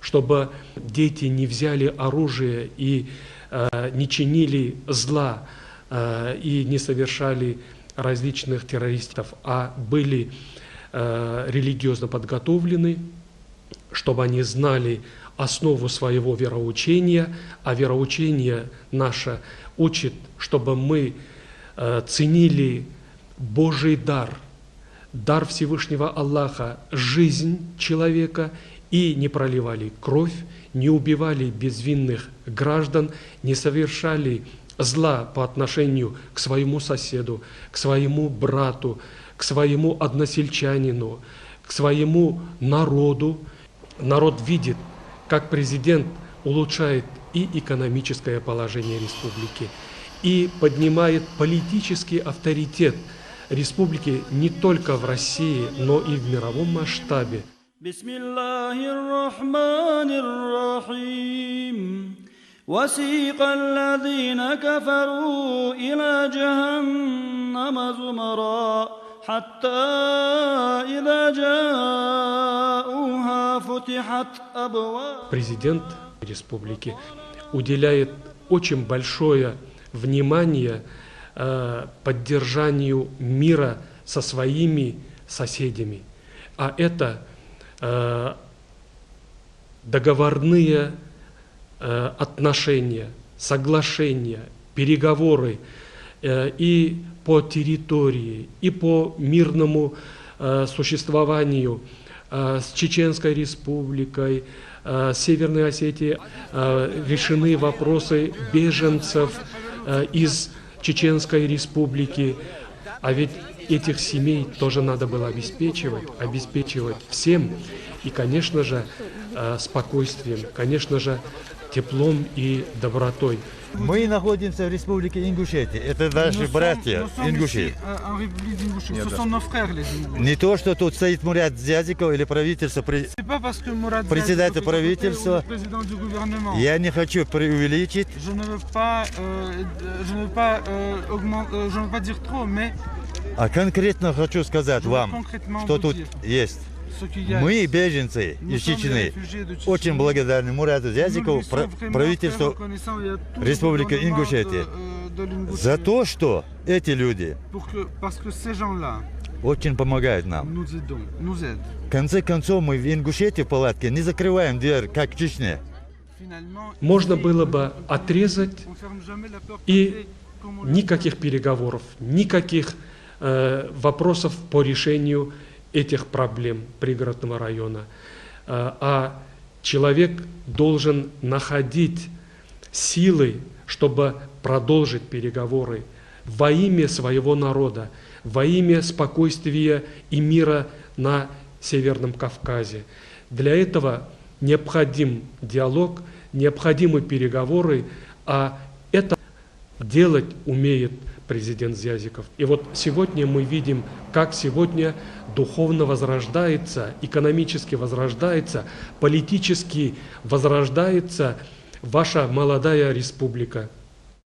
чтобы дети не взяли оружие и не чинили зла и не совершали различных террористов, а были религиозно подготовлены, чтобы они знали основу своего вероучения, а вероучение наше учит, чтобы мы ценили Божий дар, дар Всевышнего Аллаха, жизнь человека, и не проливали кровь, не убивали безвинных граждан, не совершали зла по отношению к своему соседу, к своему брату, к своему односельчанину, к своему народу. Народ видит, как президент улучшает и экономическое положение республики, и поднимает политический авторитет республики не только в России, но и в мировом масштабе. وسيق الذين كفروا إلى جهنم زمرا حتى إذا جاءوها فتحت أبواب. Президент республики уделяет очень большое внимание поддержанию мира со своими соседями. А это договорные отношения, соглашения, переговоры и по территории, и по мирному существованию с Чеченской республикой, с Северной Осетией решены вопросы беженцев из Чеченской республики. А ведь этих семей тоже надо было обеспечивать всем. И, конечно же, спокойствием, конечно же, теплом и добротой. Мы находимся в республике Ингушетия. Это наши братья ингуши. Не то, что тут стоит Мурат Зязиков или правительство, председатель правительства. Я не хочу преувеличить. А конкретно хочу сказать вам, что тут есть. Мы, беженцы из Чечни, очень благодарны Мурату Зязикову, правительству Республики Ингушетия, за то, что эти люди очень помогают нам. В конце концов, мы в Ингушетии в палатке не закрываем дверь, как в Чечне. Можно было бы отрезать, и никаких переговоров, никаких вопросов по решению этих проблем пригородного района. А человек должен находить силы, чтобы продолжить переговоры во имя своего народа, во имя спокойствия и мира на Северном Кавказе. Для этого необходим диалог, необходимы переговоры, а это делать умеет президент Зязиков. И вот сегодня мы видим, как сегодня духовно возрождается, экономически возрождается, политически возрождается ваша молодая республика.